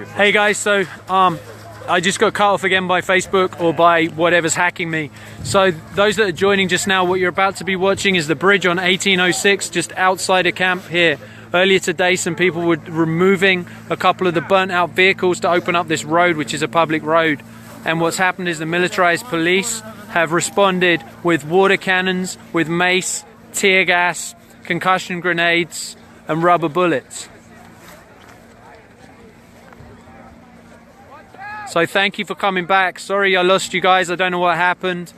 Hey guys, so I just got cut off again by Facebook or by whatever's hacking me. So those that are joining just now, what you're about to be watching is the bridge on 1806 just outside a camp here. Earlier today some people were removing a couple of the burnt out vehicles to open up this road, which is a public road. And what's happened is the militarized police have responded with water cannons, with mace, tear gas, concussion grenades and rubber bullets. So thank you for coming back. Sorry I lost you guys, I don't know what happened.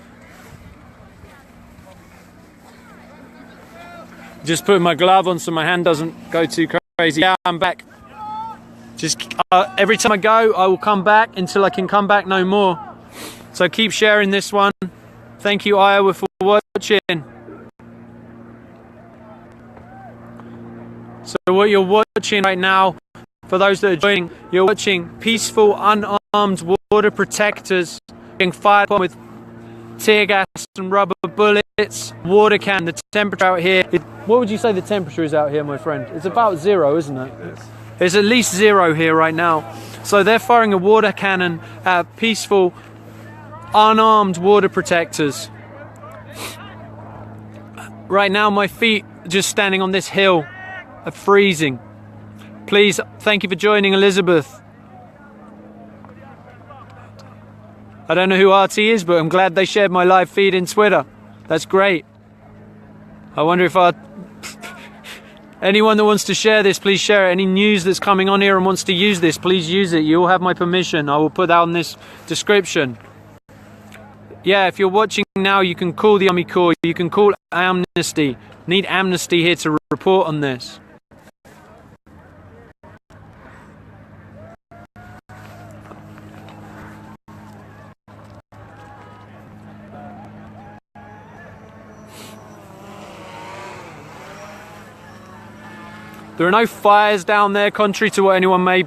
Just putting my glove on so my hand doesn't go too crazy. Yeah, I'm back. Just every time I go, I will come back until I can come back no more. So keep sharing this one. Thank you, Iowa, for watching. So what you're watching right now, for those that are joining, you're watching peaceful, unarmed water protectors being fired upon with tear gas and rubber bullets, water can. The temperature out here, what would you say the temperature is out here, my friend? It's about 0, isn't it? Yes. It's at least 0 here right now. So they're firing a water cannon at peaceful, unarmed water protectors. Right now my feet just standing on this hill are freezing. Please, thank you for joining, Elizabeth. I don't know who RT is, but I'm glad they shared my live feed in Twitter. That's great. I wonder if anyone that wants to share this, please share it. Any news that's coming on here and wants to use this, please use it. You all have my permission. I will put that on this description. Yeah, if you're watching now, you can call the Army Corps. You can call Amnesty. Need Amnesty here to report on this. There are no fires down there, contrary to what anyone may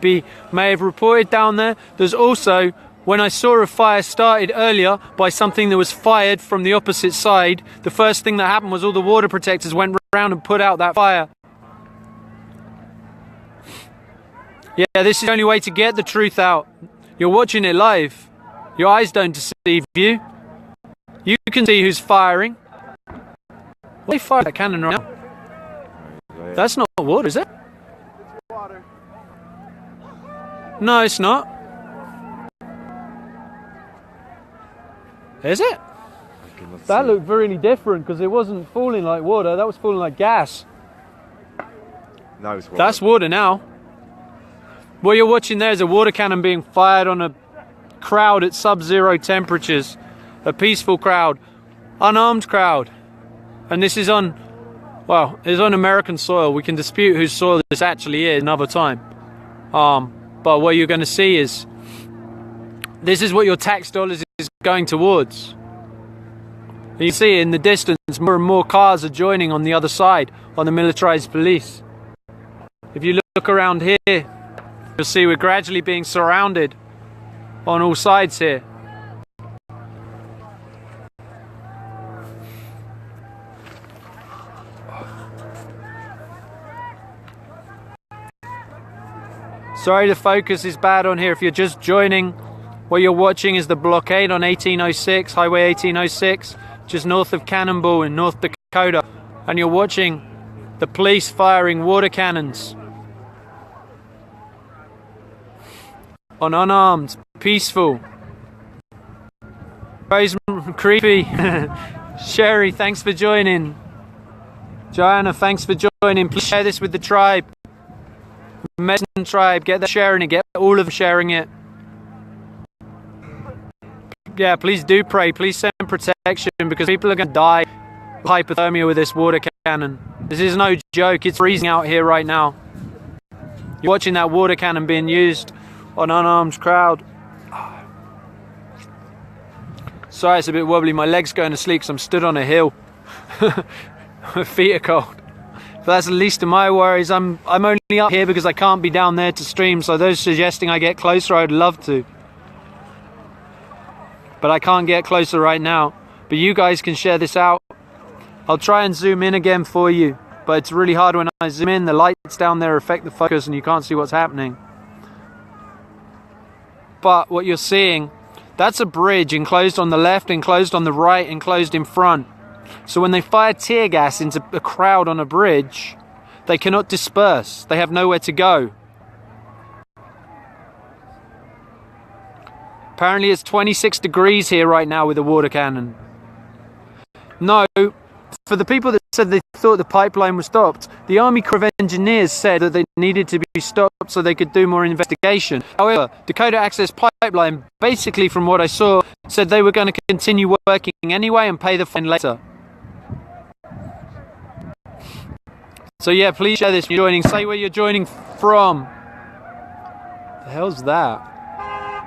have reported down there. There's also, when I saw a fire started earlier by something that was fired from the opposite side, the first thing that happened was all the water protectors went around and put out that fire. Yeah, this is the only way to get the truth out. You're watching it live. Your eyes don't deceive you. You can see who's firing. Why they fire that cannon right now? That's not water, is it? Water. No, it's not. Is it? That looked really different because it wasn't falling like water. That was falling like gas. No, it's water. That's water now. What you're watching there is a water cannon being fired on a crowd at sub-zero temperatures. A peaceful crowd. Unarmed crowd. And this is on... well, it's on American soil. We can dispute whose soil this actually is another time. But what you're going to see is, this is what your tax dollars is going towards. You see in the distance, more and more cars are joining on the other side, on the militarized police. If you look around here, you'll see we're gradually being surrounded on all sides here. Sorry, the focus is bad on here. If you're just joining, what you're watching is the blockade on 1806, Highway 1806, just north of Cannonball in North Dakota. And you're watching the police firing water cannons on unarmed, peaceful. Creepy. Sherry, thanks for joining. Joanna, thanks for joining. Please share this with the tribe. Medicine tribe, get them sharing it, get all of them sharing it. Yeah, please do pray, please send protection, because people are going to die of hypothermia with this water cannon. This is no joke, it's freezing out here right now. You're watching that water cannon being used on unarmed crowd. Sorry, it's a bit wobbly, my leg's going to sleep because I'm stood on a hill. My feet are cold. But that's the least of my worries. I'm only up here because I can't be down there to stream, so those suggesting I get closer, I'd love to. But I can't get closer right now. But you guys can share this out. I'll try and zoom in again for you, but it's really hard when I zoom in. The lights down there affect the focus and you can't see what's happening. but what you're seeing, that's a bridge enclosed on the left, enclosed on the right, enclosed in front. So when they fire tear gas into a crowd on a bridge, they cannot disperse. They have nowhere to go. Apparently it's 26 degrees here right now with a water cannon. No, for the people that said they thought the pipeline was stopped, the Army Corps of Engineers said that they needed to be stopped so they could do more investigation. However, Dakota Access Pipeline, basically from what I saw, said they were going to continue working anyway and pay the fine later. So yeah, please share this. You're joining. Say where you're joining from. The hell's that?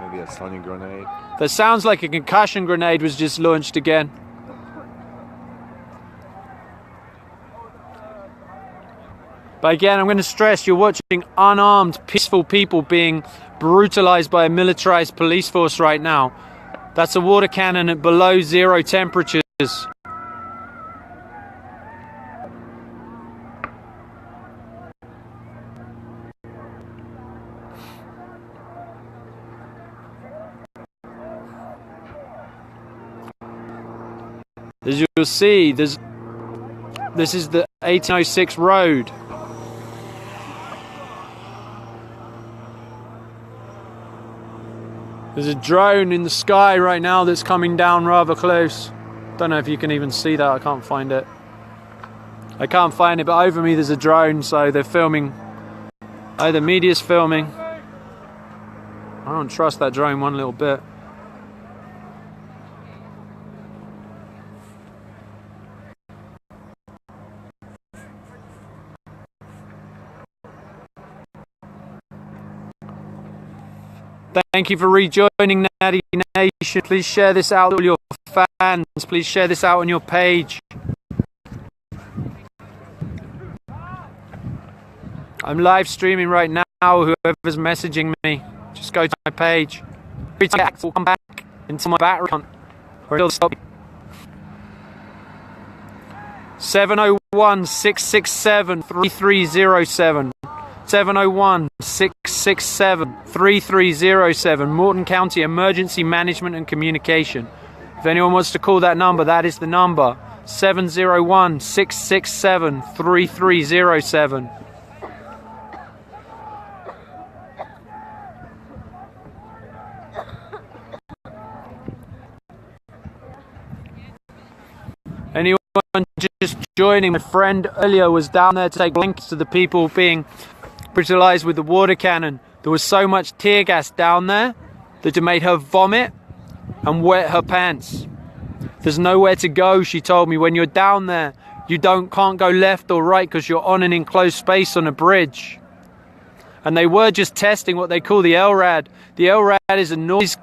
Maybe a sonic grenade. That sounds like a concussion grenade was just launched again. But again, I'm going to stress, you're watching unarmed, peaceful people being brutalized by a militarized police force right now. That's a water cannon at below 0 temperatures. As you'll see, this is the 1806 road. There's a drone in the sky right now that's coming down rather close. Don't know if you can even see that, I can't find it. I can't find it, but over me there's a drone, so they're filming. Oh, the media's filming. I don't trust that drone one little bit. Thank you for rejoining, Natty Nation. Please share this out to your fans. Please share this out on your page. I'm live streaming right now. Whoever's messaging me, just go to my page. Will come back into my battery account, or it'll stop. 701-667-3307. 701-667-3307. Morton County Emergency Management and Communication. If anyone wants to call that number, that is the number. 701-667-3307. Anyone just joining? My friend earlier was down there to take links to the people being brutalized with the water cannon. There was so much tear gas down there that it made her vomit and wet her pants. There's nowhere to go, she told me. When you're down there, you can't go left or right because you're on an enclosed space on a bridge. And they were just testing what they call the LRAD. The LRAD is a noise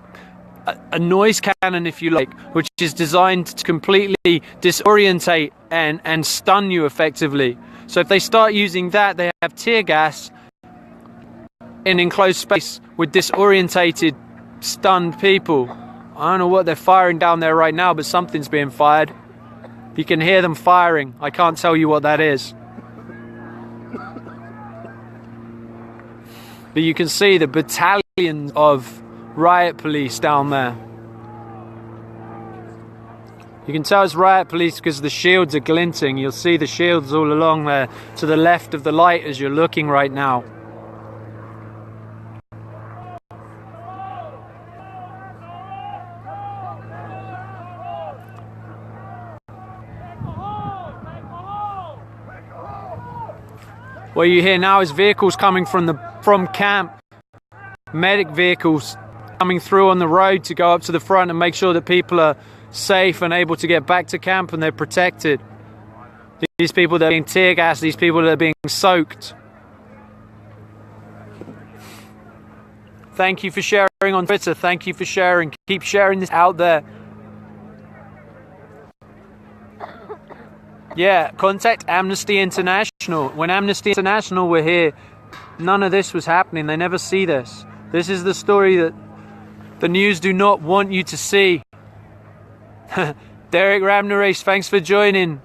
cannon, if you like, which is designed to completely disorientate and stun you effectively. So if they start using that, they have tear gas in enclosed space with disorientated, stunned people. I don't know what they're firing down there right now, but something's being fired. You can hear them firing. I can't tell you what that is. But you can see the battalions of riot police down there. You can tell it's riot police because the shields are glinting. You'll see the shields all along there to the left of the light as you're looking right now. What you hear now is vehicles coming from camp. Medic vehicles coming through on the road to go up to the front and make sure that people are safe and able to get back to camp and they're protected. These people that are being tear gassed, these people that are being soaked. Thank you for sharing on Twitter. Thank you for sharing. Keep sharing this out there. Yeah, contact Amnesty International. When Amnesty International were here, none of this was happening. They never see this. This is the story that the news do not want you to see. Derek Ramnaresh, thanks for joining.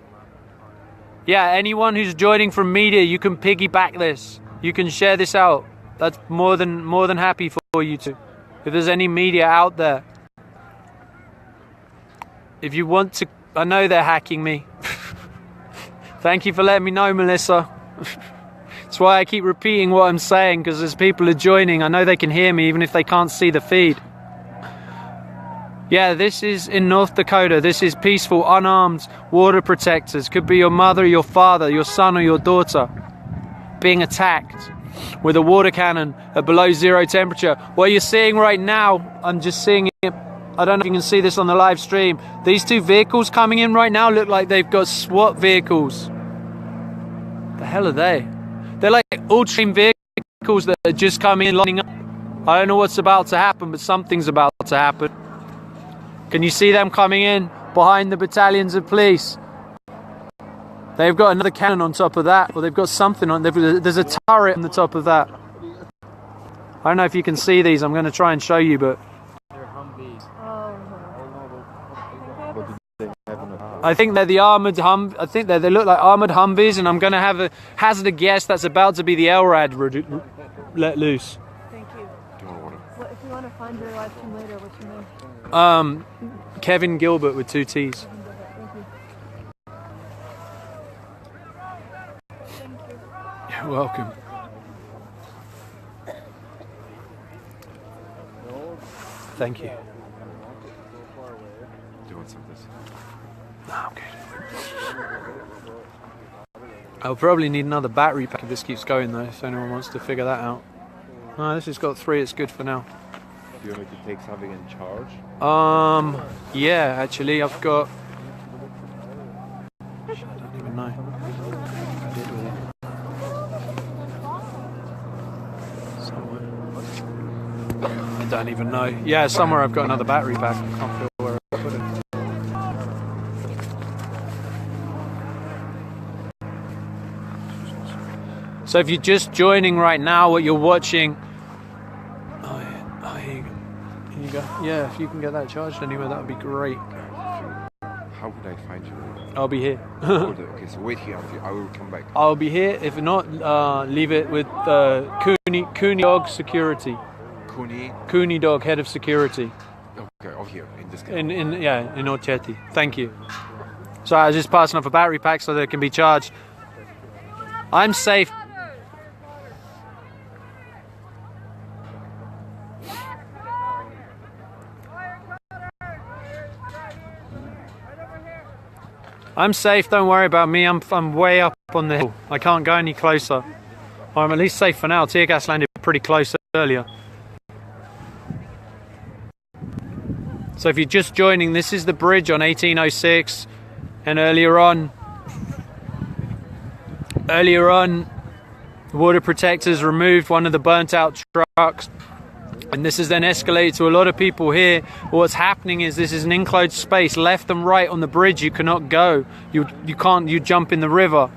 Yeah, anyone who's joining from media, you can piggyback this. You can share this out. That's more than happy for you to. if there's any media out there, if you want to, I know they're hacking me. Thank you for letting me know, Melissa. That's why I keep repeating what I'm saying, because as people are joining, I know they can hear me even if they can't see the feed. Yeah, this is in North Dakota. This is peaceful, unarmed water protectors. Could be your mother, your father, your son or your daughter being attacked with a water cannon at below 0 temperature. What you're seeing right now, I'm just seeing it. I don't know if you can see this on the live stream. These two vehicles coming in right now look like they've got SWAT vehicles. The hell are they? They're like ultra vehicles that are just coming in, lining up. I don't know what's about to happen, but something's about to happen. Can you see them coming in behind the battalions of police? They've got another cannon on top of that, or they've got something on. There's a turret on the top of that. I don't know if you can see these. I'm going to try and show you, but I think they're the armored I think they look like armored Humvees, and I'm going to have a hazard a guess that's about to be the LRAD let loose. Thank you. Well, if you want to find your live stream later, what's your name? Kevin Gilbert with 2 T's. Thank you. You're welcome. Thank you. Do you want some of this? No, I'm good. I'll probably need another battery pack if this keeps going though, if anyone wants to figure that out. No, this has got 3, it's good for now. Do you want me to take something in charge? Yeah, actually, I've got... I don't even know. I did with it. Somewhere. I don't even know. Yeah, somewhere I've got another battery pack. I can't feel where I put it. So if you're just joining right now, what you're watching... Yeah, if you can get that charged anywhere, that would be great. How would I find you? I'll be here. Okay, so wait here. I will come back. I'll be here. If not, leave it with Cooney Dog Security. Cooney Dog, head of security. Okay, over here in this. In Orchetti. Thank you. So I was just passing off a battery pack so that it can be charged. I'm safe. I'm safe, don't worry about me. I'm way up on the hill. I can't go any closer. I'm at least safe for now. Tear gas landed pretty close earlier. So if you're just joining, this is the bridge on 1806. And earlier on, water protectors removed one of the burnt out trucks. And this has then escalated to a lot of people here. What's happening is this is an enclosed space, left and right on the bridge. You cannot go. You jump in the river.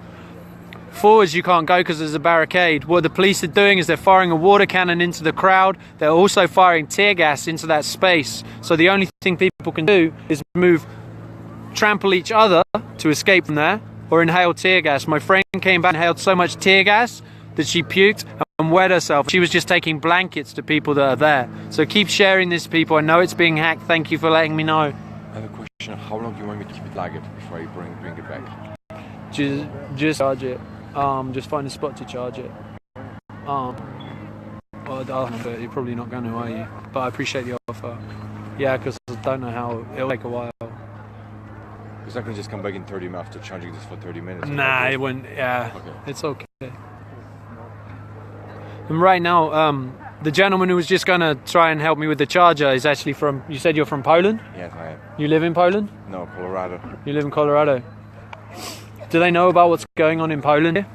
Forwards you can't go because there's a barricade. What the police are doing is they're firing a water cannon into the crowd. They're also firing tear gas into that space. So the only thing people can do is trample each other to escape from there, or inhale tear gas. My friend came back and inhaled so much tear gas that she puked and wet herself. She was just taking blankets to people that are there. So keep sharing this, people. I know it's being hacked. Thank you for letting me know. I have a question. How long do you want me to keep it like it before I bring it back? Just charge it. Just find a spot to charge it. Well, you're probably not going to, are you? But I appreciate the offer. Yeah, because I don't know how. It'll take a while. Because I can just come back in 30 minutes after charging this for 30 minutes. Nah, it wouldn't. Yeah, okay. It's okay. And right now, the gentleman who was just going to try and help me with the charger is actually from... You said you're from Poland? Yes, I am. You live in Poland? No, Colorado. You live in Colorado. Do they know about what's going on in Poland here?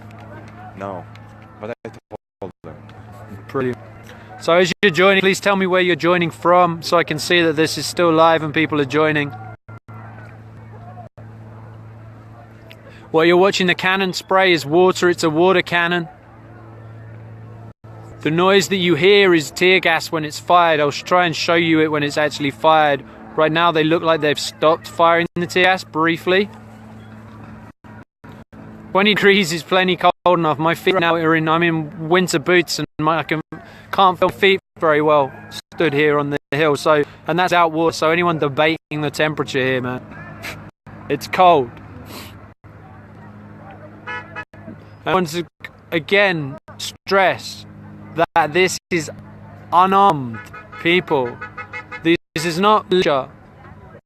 No, but I told them. Brilliant. So as you're joining, please tell me where you're joining from so I can see that this is still live and people are joining. While you're watching, the cannon spray is water. It's a water cannon. The noise that you hear is tear gas when it's fired. I'll try and show you it when it's actually fired. Right now they look like they've stopped firing the tear gas briefly. 20 degrees is plenty cold enough. My feet now are I'm in winter boots, and can't feel feet very well stood here on the hill. So, and that's out water. So anyone debating the temperature here, man, it's cold. I want to again stress that this is unarmed people. This is not militia.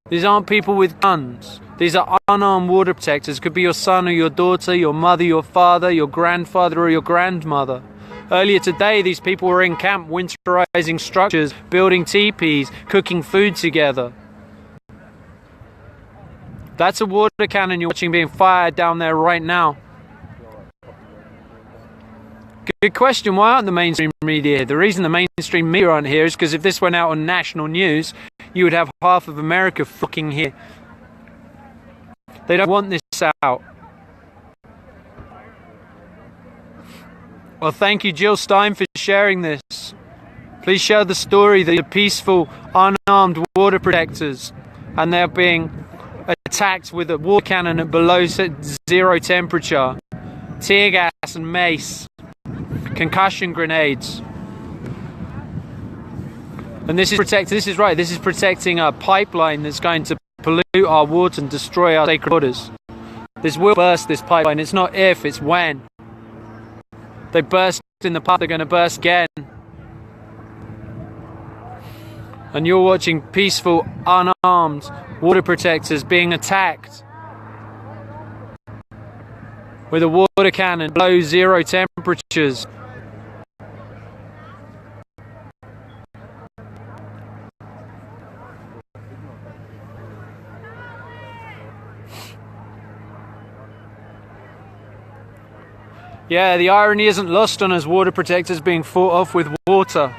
These aren't people with guns. These are unarmed water protectors. Could be your son or your daughter, your mother, your father, your grandfather or your grandmother. Earlier today, these people were in camp winterizing structures, building teepees, cooking food together. That's a water cannon you're watching being fired down there right now. Good question. Why aren't the mainstream media here? The reason the mainstream media aren't here is because if this went out on national news, you would have half of America fucking here. They don't want this out. Well, thank you, Jill Stein, for sharing this. Please share the story that the peaceful, unarmed water protectors, and they're being attacked with a water cannon at below zero temperature, tear gas and mace, concussion grenades. And this is protecting a pipeline that's going to pollute our water and destroy our sacred waters. This will burst, this pipeline. It's not if, it's when. They burst in the past, they're going to burst again. And you're watching peaceful, unarmed water protectors being attacked with a water cannon below zero temperatures. Yeah, the irony isn't lost on us water protectors being fought off with water.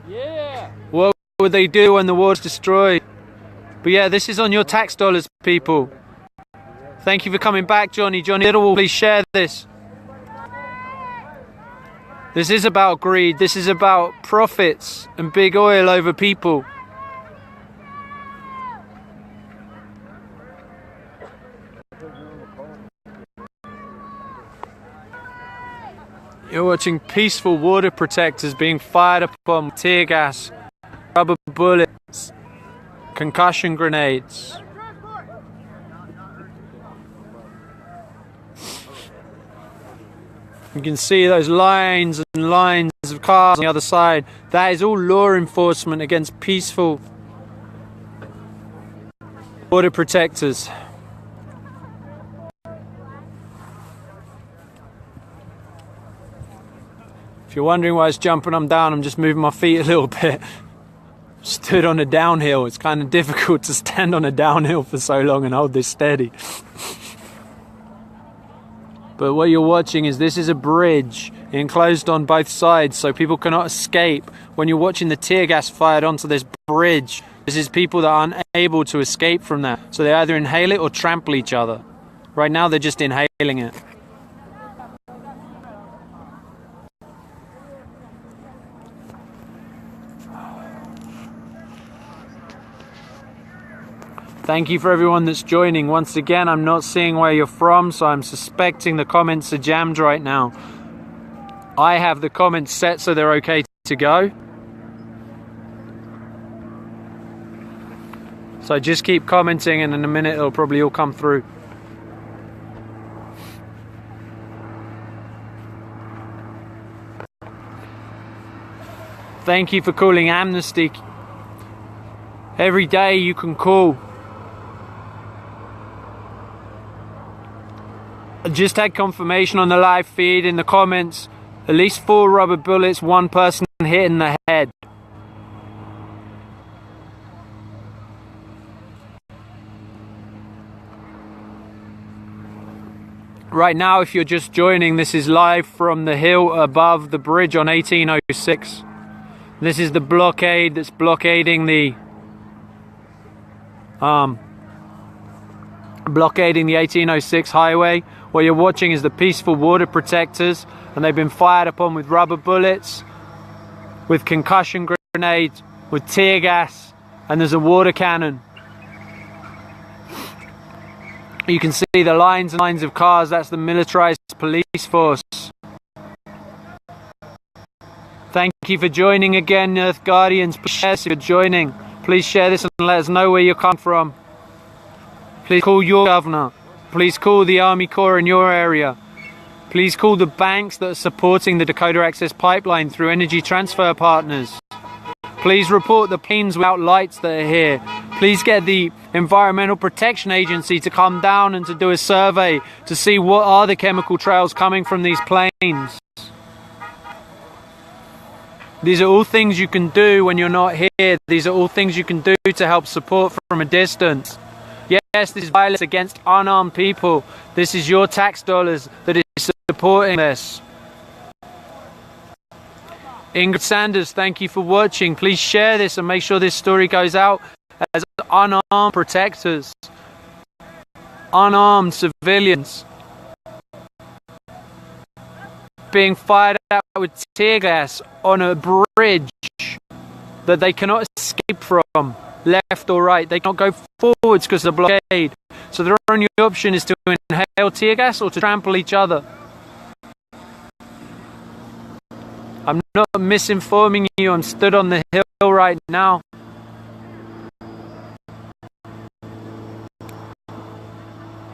Yeah. What would they do when the water's destroyed? But yeah, this is on your tax dollars, people. Thank you for coming back, Johnny. Johnny Little, please share this. This is about greed. This is about profits and big oil over people. You're watching peaceful water protectors being fired upon with tear gas, rubber bullets, concussion grenades. You can see those lines and lines of cars on the other side. That is all law enforcement against peaceful water protectors. If you're wondering why it's jumping I'm down, I'm just moving my feet a little bit. Stood on a downhill. It's kind of difficult to stand on a downhill for so long and hold this steady. But what you're watching is this is a bridge enclosed on both sides so people cannot escape. When you're watching the tear gas fired onto this bridge, this is people that aren't able to escape from that. So they either inhale it or trample each other. Right now they're just inhaling it. Thank you for everyone that's joining. Once again, I'm not seeing where you're from, so I'm suspecting the comments are jammed right now. I have the comments set so they're okay to go. So just keep commenting and in a minute it'll probably all come through. Thank you for calling Amnesty. Every day you can call. I just had confirmation on the live feed in the comments. At least 4 rubber bullets, 1 person hit in the head. Right now, if you're just joining, this is live from the hill above the bridge on 1806. This is the blockade that's blockading the 1806 highway. What you're watching is the peaceful water protectors, and they've been fired upon with rubber bullets, with concussion grenades, with tear gas, and there's a water cannon. You can see the lines and lines of cars. That's the militarized police force. Thank you for joining again, Earth Guardians. Please share this if you're joining. Please share this and let us know where you're coming from. Please call your governor. Please call the Army Corps in your area. Please call the banks that are supporting the Dakota Access Pipeline through energy transfer partners. Please report the planes without lights that are here. Please get the Environmental Protection Agency to come down and to do a survey to see what are the chemical trails coming from these planes. These are all things you can do when you're not here. These are all things you can do to help support from a distance. Yes, this is violence against unarmed people. This is your tax dollars that is supporting this. Ingrid Sanders, thank you for watching. Please share this and make sure this story goes out as unarmed protectors, unarmed civilians being fired at with tear gas on a bridge that they cannot escape from, left or right. They cannot go forwards because of the blockade. So their only option is to inhale tear gas or to trample each other. I'm not misinforming you. I'm stood on the hill right now.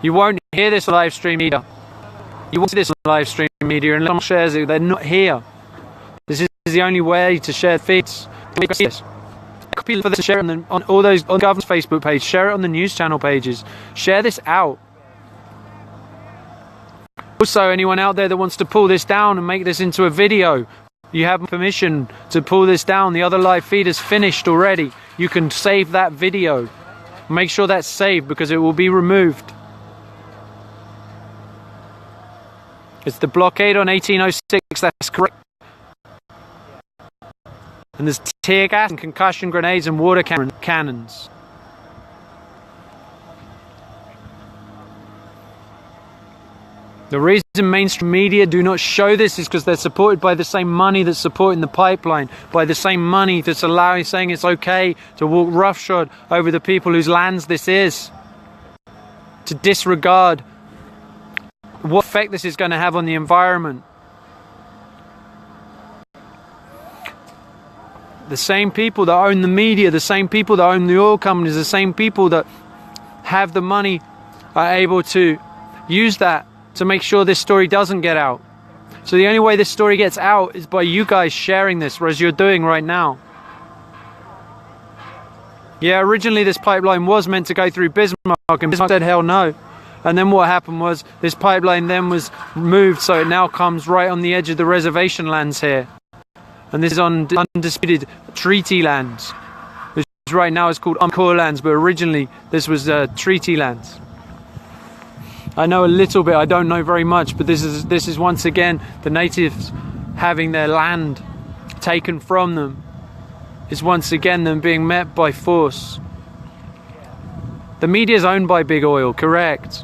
You won't hear this live stream either. You won't see this live stream media unless someone shares it. They're not here. This is the only way to share feeds. Copy for this, share it on all those on the government's Facebook page. Share it on the news channel pages. Share this out. Also, anyone out there that wants to pull this down and make this into a video, you have permission to pull this down. The other live feed is finished already. You can save that video. Make sure that's saved because it will be removed. It's the blockade on 1806, that's correct. And there's tear gas and concussion grenades and water cannons. The reason mainstream media do not show this is because they're supported by the same money that's supporting the pipeline, by the same money that's saying it's okay to walk roughshod over the people whose lands this is, to disregard what effect this is going to have on the environment. The same people that own the media, the same people that own the oil companies, the same people that have the money are able to use that to make sure this story doesn't get out. So the only way this story gets out is by you guys sharing this, as you're doing right now. Yeah, originally this pipeline was meant to go through Bismarck, and Bismarck said hell no. And then what happened was this pipeline then was moved, so it now comes right on the edge of the reservation lands here. And this is on undisputed treaty lands, which right now is called Encore lands, but originally this was treaty lands. I know a little bit, I don't know very much, but this is once again the natives having their land taken from them. It's once again them being met by force. The media is owned by big oil, correct?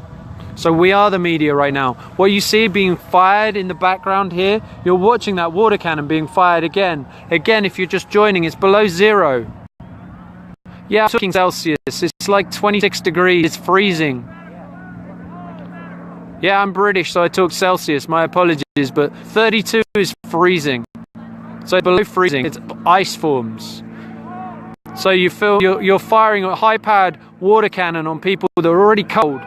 So we are the media right now. What you see being fired in the background here, you're watching that water cannon being fired again. Again, if you're just joining, it's below zero. Yeah, I'm talking Celsius. It's like 26 degrees. It's freezing. Yeah, I'm British, so I talk Celsius. My apologies, but 32 is freezing. So below freezing, it's ice forms. So you feel you're firing a high-powered water cannon on people that are already cold.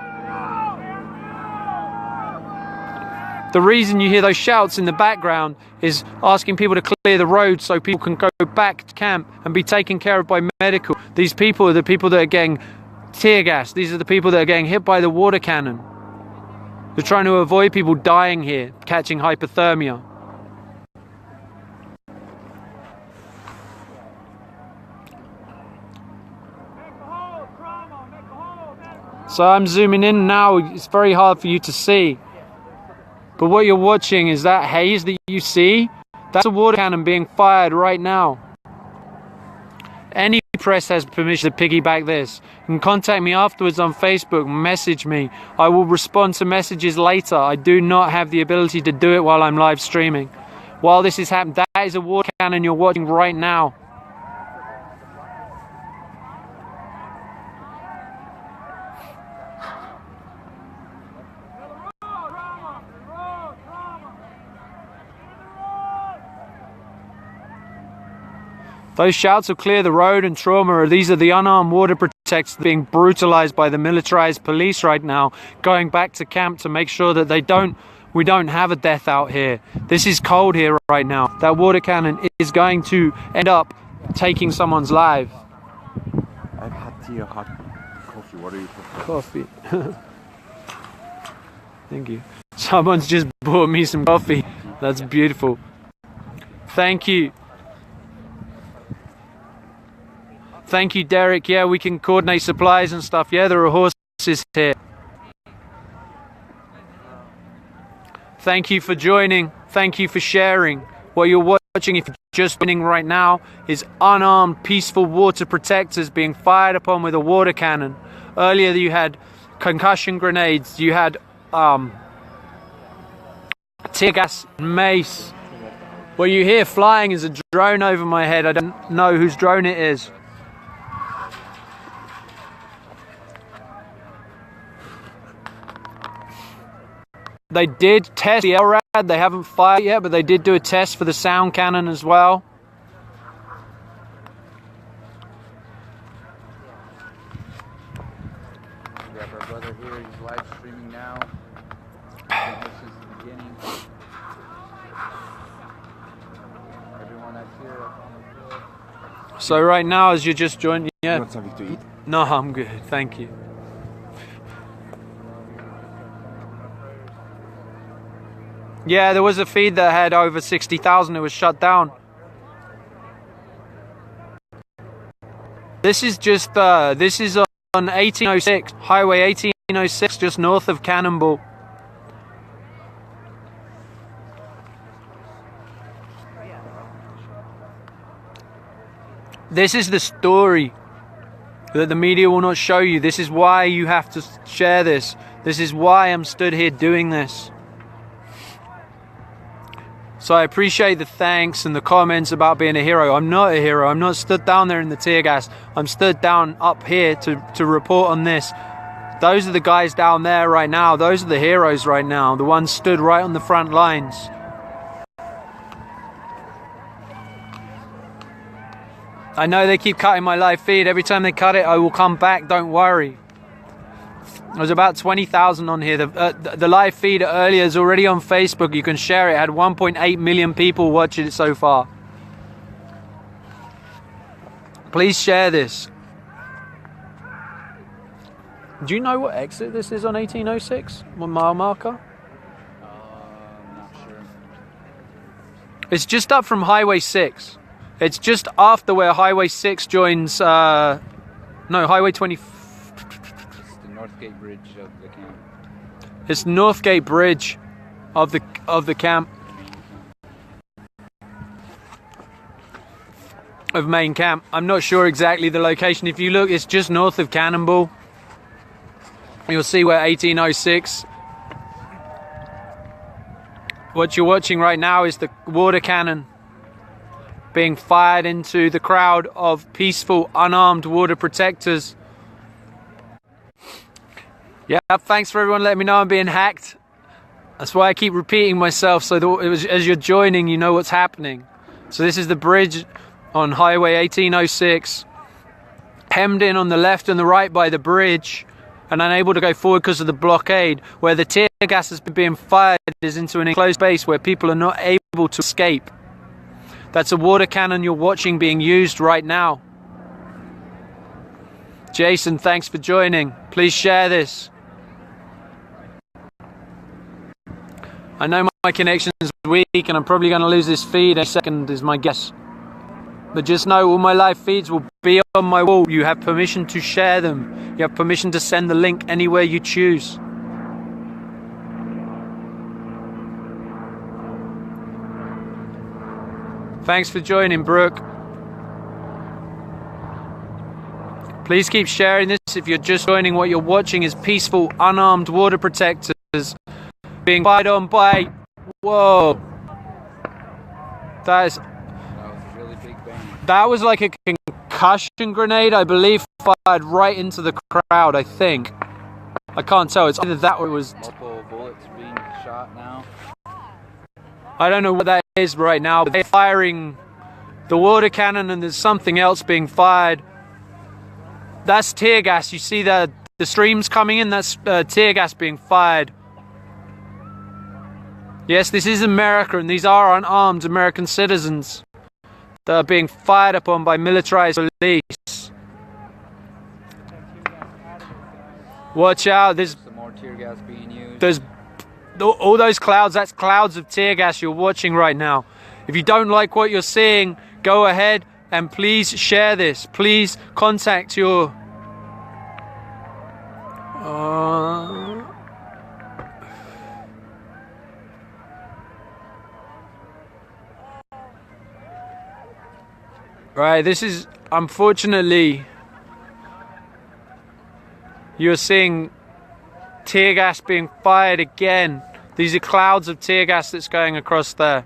The reason you hear those shouts in the background is asking people to clear the road so people can go back to camp and be taken care of by medical. These people are the people that are getting tear gas. These are the people that are getting hit by the water cannon. They're trying to avoid people dying here, catching hypothermia. So I'm zooming in now. It's very hard for you to see. But what you're watching is that haze that you see. That's a water cannon being fired right now. Any press has permission to piggyback this. You can contact me afterwards on Facebook, message me. I will respond to messages later. I do not have the ability to do it while I'm live streaming. While this is happening, that is a water cannon you're watching right now. Those shouts of clear the road and trauma, these are the unarmed water protectors being brutalized by the militarized police right now, going back to camp to make sure that we don't have a death out here. This is cold here right now. That water cannon is going to end up taking someone's life. I've had tea or hot coffee. What are you prefer? Coffee. Thank you. Someone's just bought me some coffee. That's beautiful. Thank you. Thank you, Derek. Yeah, we can coordinate supplies and stuff. Yeah, there are horses here. Thank you for joining. Thank you for sharing. What you're watching, if you're just joining right now, is unarmed, peaceful water protectors being fired upon with a water cannon. Earlier you had concussion grenades, you had tear gas, mace. What you hear flying is a drone over my head. I don't know whose drone it is. They did test the LRAD, they haven't fired yet, but they did do a test for the sound cannon as well. We have our brother here, he's live streaming now. This is the beginning. Everyone that's here up on the floor. So right now, as you're just joining, yeah. You want something to eat? No, I'm good, thank you. Yeah, there was a feed that had over 60,000. It was shut down. This is just, this is on 1806, Highway 1806, just north of Cannonball. This is the story that the media will not show you. This is why you have to share this. This is why I'm stood here doing this. So I appreciate the thanks and the comments about being a hero. I'm not a hero. I'm not stood down there in the tear gas. I'm stood down up here to report on this. Those are the guys down there right now. Those are the heroes right now. The ones stood right on the front lines. I know they keep cutting my live feed. Every time they cut it, I will come back. Don't worry. There's about 20,000 on here. The live feed earlier is already on Facebook. You can share it. It had 1.8 million people watching it so far. Please share this. Do you know what exit this is on 1806? What mile marker? I'm not sure. It's just up from Highway 6. It's just after where Highway 6 joins... no, Highway 20... Northgate Bridge of the camp. It's Northgate Bridge of the camp. Of main camp. I'm not sure exactly the location. If you look, it's just north of Cannonball. You'll see where 1806. What you're watching right now is the water cannon being fired into the crowd of peaceful, unarmed water protectors. Yeah, thanks for everyone letting me know I'm being hacked. That's why I keep repeating myself, so that as you're joining, you know what's happening. So this is the bridge on Highway 1806, hemmed in on the left and the right by the bridge, and unable to go forward because of the blockade. Where the tear gas has been being fired is into an enclosed space where people are not able to escape. That's a water cannon you're watching being used right now. Jason, thanks for joining. Please share this. I know my connection is weak and I'm probably going to lose this feed any second is my guess. But just know all my live feeds will be on my wall. You have permission to share them. You have permission to send the link anywhere you choose. Thanks for joining, Brooke. Please keep sharing this. If you're just joining, what you're watching is peaceful, unarmed water protectors being fired on by... Whoa. That was a really big bang. That was like a concussion grenade, I believe, fired right into the crowd, I think. I can't tell. It's either that or it was... Multiple bullets being shot now. I don't know what that is right now, but they're firing the water cannon, and there's something else being fired. That's tear gas. You see the streams coming in? That's tear gas being fired. Yes, this is America, and these are unarmed American citizens that are being fired upon by militarized police. Watch out, there's Some more tear gas being used. there's all those clouds. That's clouds of tear gas you're watching right now. If you don't like what you're seeing, go ahead and please share this. Please contact your right, this is, unfortunately, you're seeing tear gas being fired again. These are clouds of tear gas that's going across there.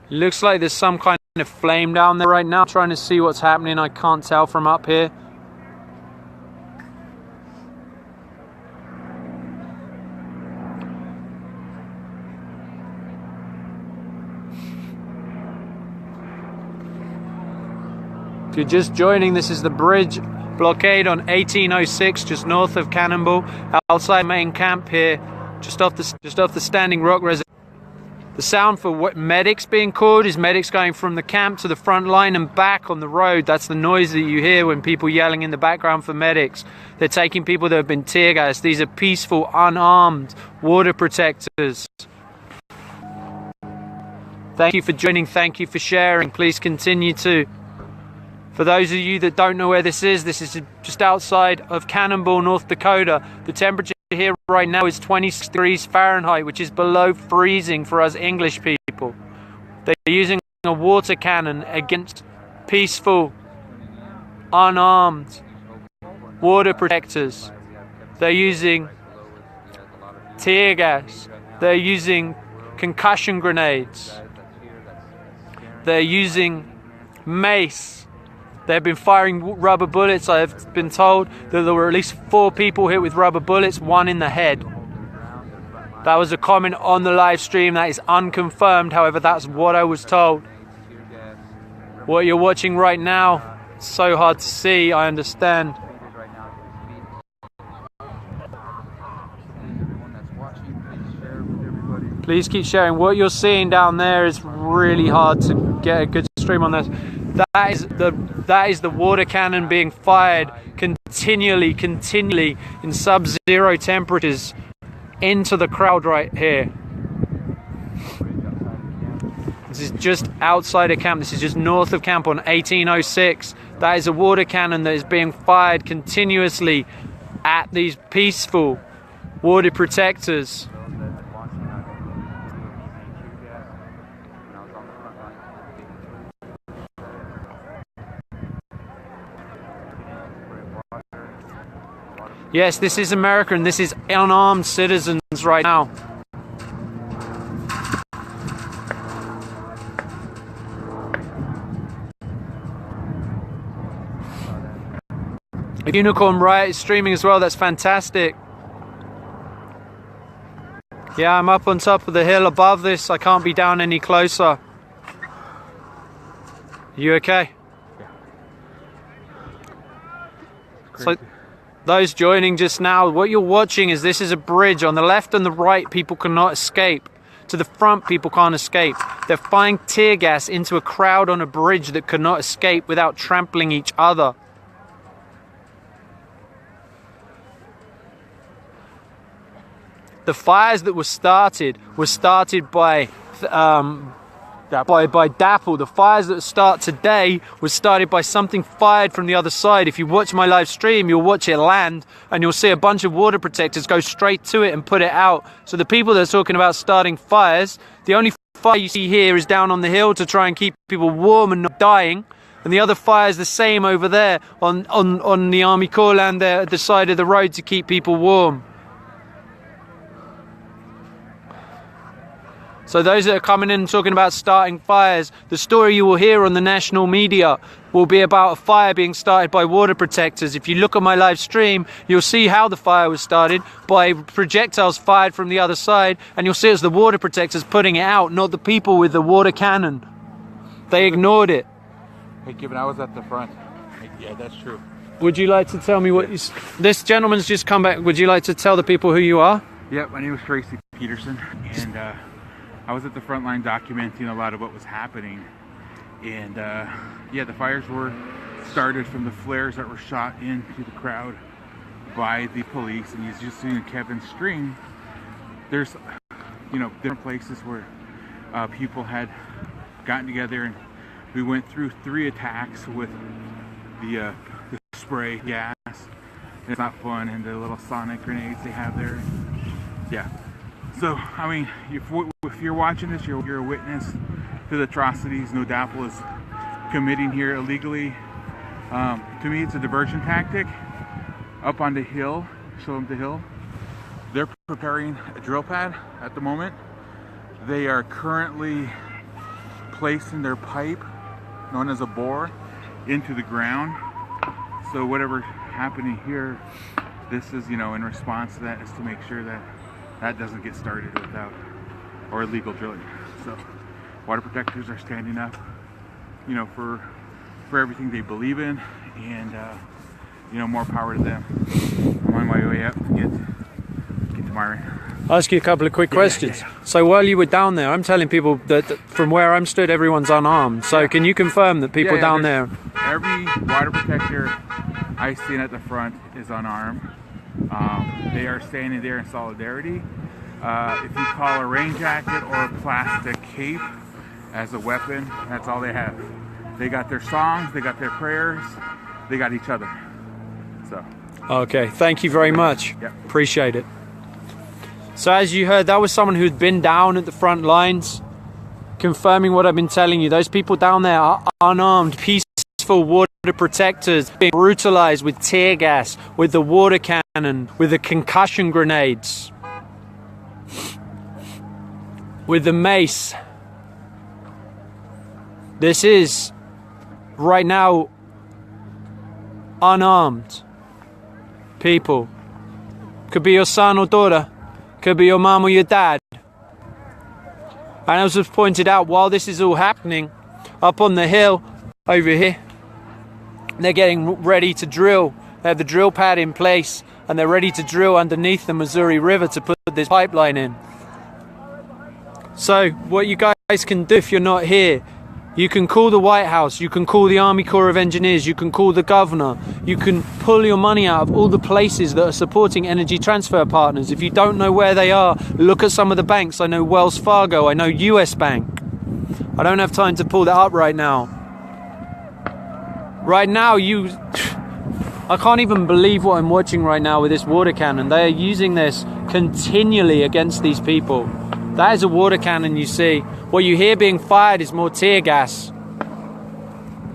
Looks like there's some kind of flame down there right now. I'm trying to see what's happening. I can't tell from up here. If you're just joining, this is the bridge blockade on 1806, just north of Cannonball, outside main camp here, just off the Standing Rock reservoir. The sound for what medics being called is medics going from the camp to the front line and back on the road. That's the noise that you hear when people yelling in the background for medics. They're taking people that have been tear gassed. These are peaceful, unarmed water protectors. Thank you for joining. Thank you for sharing. Please continue to. For those of you that don't know where this is just outside of Cannonball, North Dakota. The temperature here right now is 26 degrees Fahrenheit, which is below freezing for us English people. They're using a water cannon against peaceful, unarmed water protectors. They're using tear gas. They're using concussion grenades. They're using mace. They've been firing rubber bullets. I've been told that there were at least 4 people hit with rubber bullets, 1 in the head. That was a comment on the live stream. That is unconfirmed. However, that's what I was told. What you're watching right now, so hard to see, I understand. Please keep sharing. What you're seeing down there is really hard to get a good stream on this. That is the water cannon being fired continually in sub-zero temperatures into the crowd right here. This is just outside of camp. This is just north of camp on 1806. That is a water cannon that is being fired continuously at these peaceful water protectors. Yes, this is America, and this is unarmed citizens right now. The Unicorn Riot is streaming as well. That's fantastic. Yeah, I'm up on top of the hill above this. I can't be down any closer. You okay? So, those joining just now, what you're watching is this is a bridge. On the left and the right, people cannot escape. To the front, people can't escape. They're firing tear gas into a crowd on a bridge that cannot escape without trampling each other. The fires that were started by DOADPL. The fires that start today was started by something fired from the other side. If you watch my live stream, you'll watch it land and you'll see a bunch of water protectors go straight to it and put it out. So the people that are talking about starting fires, the only fire you see here is down on the hill to try and keep people warm and not dying. And the other fire is the same over there on the Army Corps land there at the side of the road to keep people warm. So those that are coming in and talking about starting fires, the story you will hear on the national media will be about a fire being started by water protectors. If you look at my live stream, you'll see how the fire was started by projectiles fired from the other side, and you'll see it's the water protectors putting it out, not the people with the water cannon. They ignored it. Hey, Kevin, I was at the front. Yeah, that's true. Would you like to tell me what you... This gentleman's just come back. Would you like to tell the people who you are? Yeah, my name is Tracy Peterson, and I was at the front line documenting a lot of what was happening. And yeah, the fires were started from the flares that were shot into the crowd by the police. And as you see in Kevin's stream, there's, you know, different places where people had gotten together, and we went through 3 attacks with the spray gas. It's not fun, and the little sonic grenades they have there. Yeah. So, I mean, if you're watching this, you're a witness to the atrocities NOADPL is committing here illegally. To me, it's a diversion tactic. Up on the hill, show them the hill. They're preparing a drill pad at the moment. They are currently placing their pipe, known as a bore, into the ground. So whatever's happening here, this is, you know, in response to that, is to make sure that that doesn't get started without or illegal drilling. So water protectors are standing up, you know, for everything they believe in, and you know, more power to them. I'm on my way up to get to Myron. I'll ask you a couple of quick questions. So while you were down there, I'm telling people that from where I'm stood, everyone's unarmed. So can you confirm that people down there... Every water protector I seen at the front is unarmed. They are standing there in solidarity. If you call a rain jacket or a plastic cape as a weapon, that's all they have. They got their songs, they got their prayers, they got each other. So. Okay, thank you very much. Yep. Appreciate it. So as you heard, that was someone who'd been down at the front lines, confirming what I've been telling you. Those people down there are unarmed, peaceful water protectors being brutalized with tear gas, with the water cannon, with the concussion grenades, with the mace. This is, right now, unarmed people. Could be your son or daughter. Could be your mom or your dad. And as was pointed out, while this is all happening, up on the hill over here, they're getting ready to drill. They have the drill pad in place, and they're ready to drill underneath the Missouri River to put this pipeline in. So what you guys can do if you're not here, you can call the White House, you can call the Army Corps of Engineers, you can call the governor, you can pull your money out of all the places that are supporting energy transfer partners. If you don't know where they are, look at some of the banks. I know Wells Fargo, I know US Bank. I don't have time to pull that up right now. Right now, I can't even believe what I'm watching right now with this water cannon. They are using this continually against these people. That is a water cannon you see. What you hear being fired is more tear gas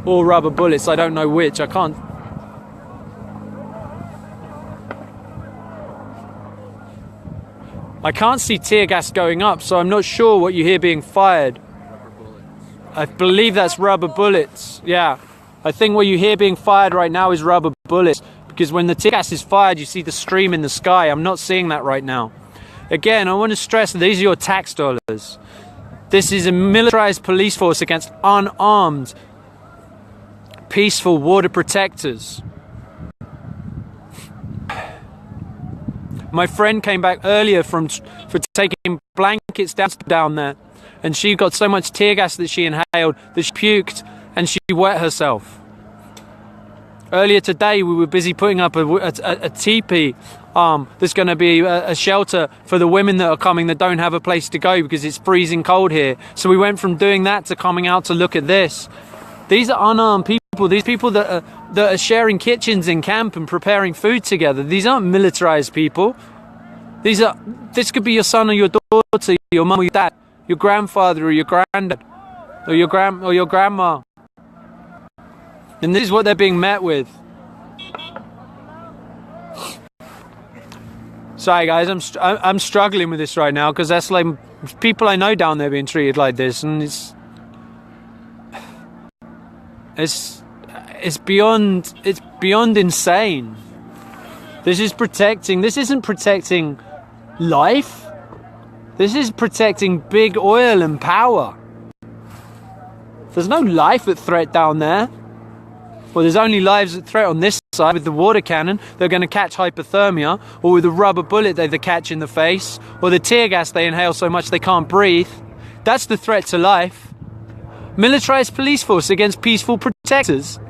or rubber bullets. I don't know which. I can't. I can't see tear gas going up, so I'm not sure what you hear being fired. I believe that's rubber bullets. Yeah. I think what you hear being fired right now is rubber bullets, because when the tear gas is fired, you see the stream in the sky. I'm not seeing that right now. Again, I want to stress that these are your tax dollars. This is a militarized police force against unarmed, peaceful water protectors. My friend came back earlier for taking blankets down there, and she got so much tear gas that she inhaled that she puked and she wet herself. Earlier today, we were busy putting up a teepee. There's going to be a shelter for the women that are coming that don't have a place to go because it's freezing cold here. So we went from doing that to coming out to look at this. These are unarmed people. These people that are sharing kitchens in camp and preparing food together. These aren't militarized people. This could be your son or your daughter, your mum or your dad, your grandfather or your granddad, or your grandma. And this is what they're being met with. Sorry guys, I'm struggling with this right now because that's like There's people I know down there being treated like this, and it's beyond insane. This isn't protecting life. This is protecting big oil and power. There's no life at threat down there. Well, there's only lives at threat on this side with the water cannon. They're going to catch hypothermia, or with a rubber bullet they catch in the face, or the tear gas they inhale so much they can't breathe. That's the threat to life. Militarized police force against peaceful protectors.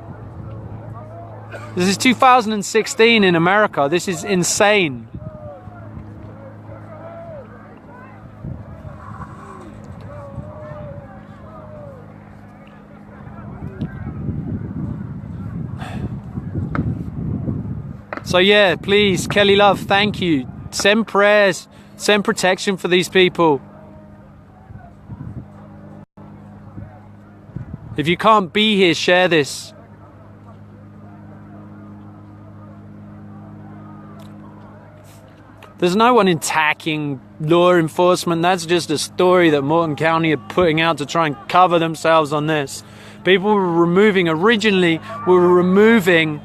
This is 2016 in America. This is insane. So yeah, please, Kelly Love, thank you. Send prayers, send protection for these people. If you can't be here, share this. There's no one attacking law enforcement. That's just a story that Morton County are putting out to try and cover themselves on this. People were originally removing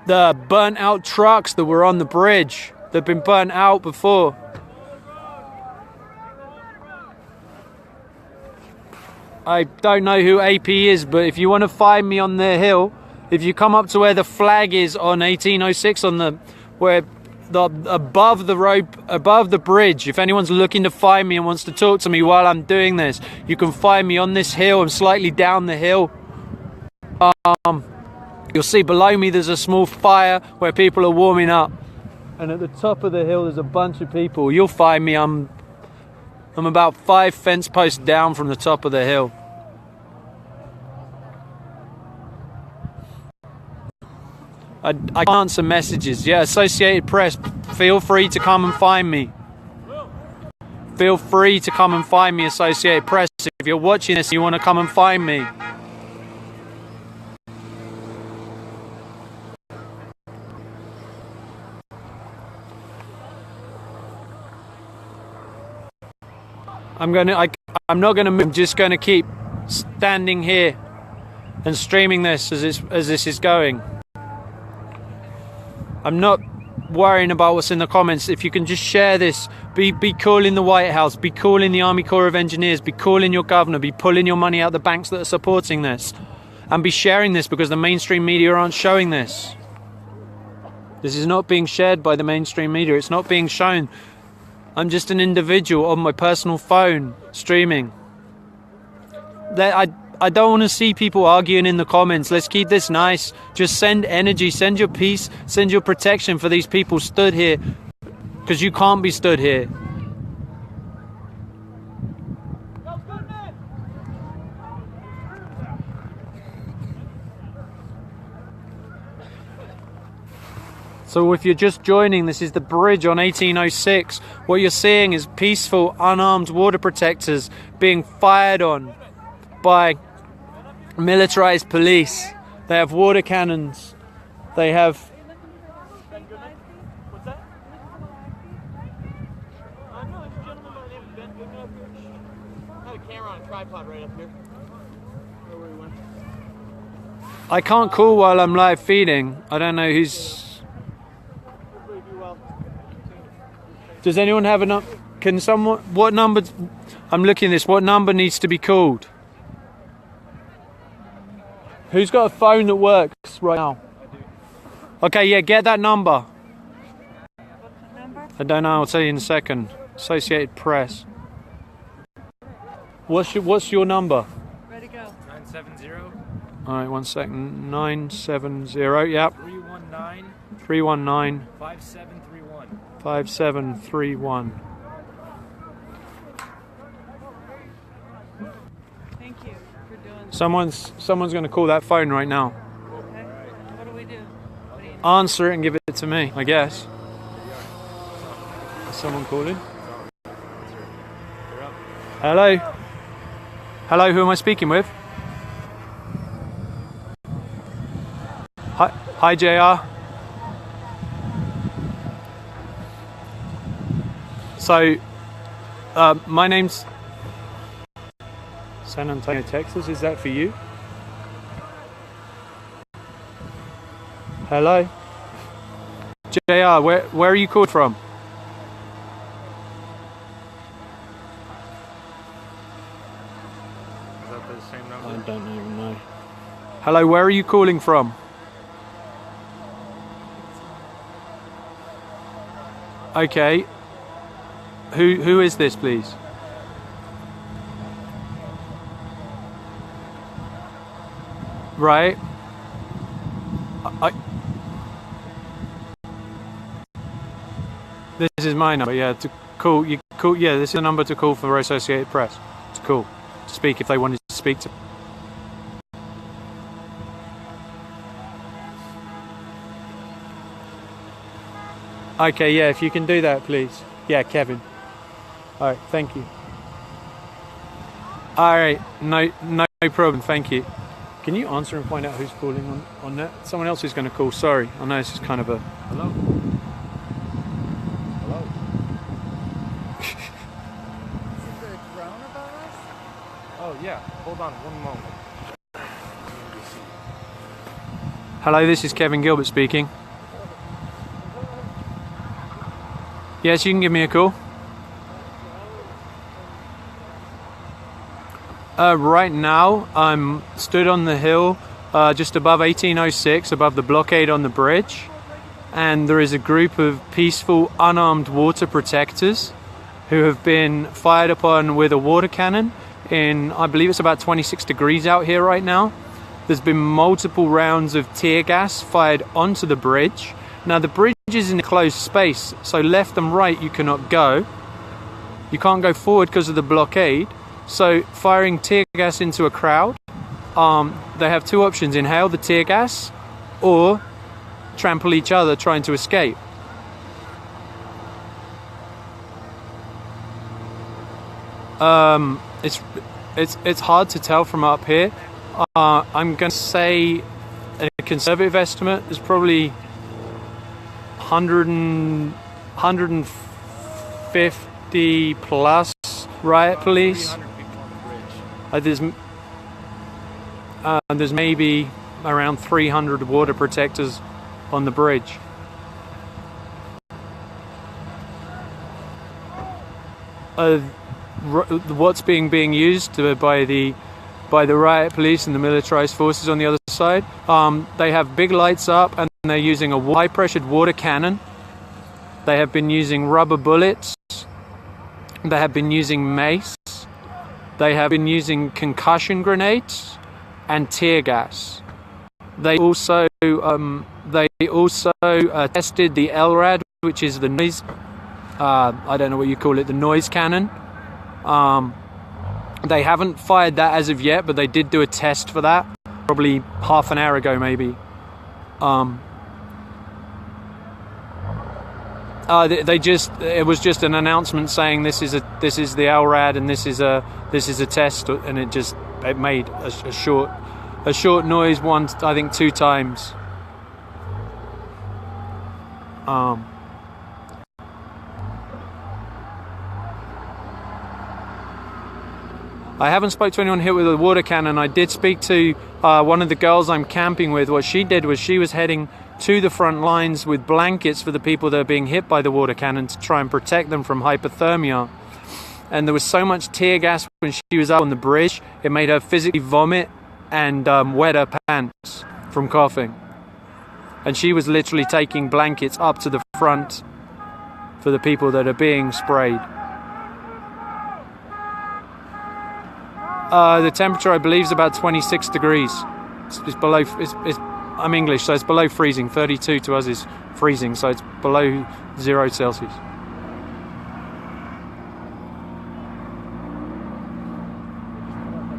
the burnt out trucks that were on the bridge. They've been burnt out before. I don't know who AP is, but if you want to find me on the hill, if you come up to where the flag is on 1806, above the rope, above the bridge, if anyone's looking to find me and wants to talk to me while I'm doing this, you can find me on this hill. I'm slightly down the hill. You'll see below me there's a small fire where people are warming up, and at the top of the hill there's a bunch of people. You'll find me. I'm about 5 fence posts down from the top of the hill. I can't answer messages. Yeah, Associated Press, feel free to come and find me. Feel free to come and find me, Associated Press. If you're watching this and you want to come and find me. I'm not gonna move. I'm just gonna keep standing here and streaming this as this is going. I'm not worrying about what's in the comments. If you can just share this, be calling the White House, be calling the Army Corps of Engineers, be calling your governor, be pulling your money out the banks that are supporting this, and be sharing this, because the mainstream media aren't showing this. This is not being shared by the mainstream media. It's not being shown. I'm just an individual on my personal phone streaming. I don't want to see people arguing in the comments. Let's keep this nice. Just send energy, send your peace, send your protection for these people stood here, because you can't be stood here. So if you're just joining, this is the bridge on 1806. What you're seeing is peaceful, unarmed water protectors being fired on by militarized police. They have water cannons. They have... What's that? No, there's a gentleman by the name of Ben Goodman up here. I have a camera on a tripod right up here. Where he went. I can't call while I'm live feeding. I don't know who's... Does anyone have a number? Can someone... What number... I'm looking at this. What number needs to be called? Who's got a phone that works right now? Okay, yeah, get that number. What's the number? I don't know. I'll tell you in a second. Associated Press. What's your number? Ready to go. 970. All right, 1 second. 970. Yep. 319. 319. 5731. 5731. Thank you for doing this. Someone's going to call that phone right now. Okay. What do we do? What do you need? Answer it and give it to me, I guess. Is someone calling? Hello? Hello, who am I speaking with? Hi, JR. So, My name's San Antonio, Texas. Is that for you? Hello? JR, where are you called from? Is that the same number? I don't even know. Hello, where are you calling from? Okay. Who is this, please? Right. This is my number, yeah, to call, yeah, this is the number to call for Associated Press. It's cool to speak if they wanted to speak to. Okay, yeah, if you can do that, please. Yeah, Kevin. Alright, thank you. Alright, no problem, thank you. Can you answer and find out who's calling on that? Someone else is going to call, sorry. I know this is kind of a... Hello? Hello? Is there a drone above us? Oh, yeah. Hold on one moment. Hello, this is Kevin Gilbert speaking. Yes, you can give me a call. Right now, I'm stood on the hill just above 1806, above the blockade on the bridge. And there is a group of peaceful, unarmed water protectors who have been fired upon with a water cannon in, I believe it's about 26 degrees out here right now. There's been multiple rounds of tear gas fired onto the bridge. Now the bridge is in a closed space, so left and right you cannot go. You can't go forward because of the blockade. So firing tear gas into a crowd, they have two options: inhale the tear gas or trample each other trying to escape. It's hard to tell from up here. I'm going to say a conservative estimate is probably 150 plus riot police. 300 people on the bridge. There's maybe around 300 water protectors on the bridge. What's being used by the riot police and the militarized forces on the other side? They have big lights up and they're using a high-pressured water cannon. They have been using rubber bullets. They have been using mace. They have been using concussion grenades and tear gas. They also tested the LRAD, which is the noise. I don't know what you call it, the noise cannon. They haven't fired that as of yet, but they did do a test for that probably half an hour ago, maybe. It was just an announcement saying this is the LRAD and this is a test, and it made a short noise once, I think 2 times. I haven't spoke to anyone hit with a water cannon. I did speak to one of the girls I'm camping with. What she did was she was heading to the front lines with blankets for the people that are being hit by the water cannon to try and protect them from hypothermia. And there was so much tear gas when she was up on the bridge, it made her physically vomit and wet her pants from coughing. And she was literally taking blankets up to the front for the people that are being sprayed. The temperature, I believe, is about 26 degrees. It's below. I'm English, so it's below freezing. 32 to us is freezing, so it's below 0 Celsius.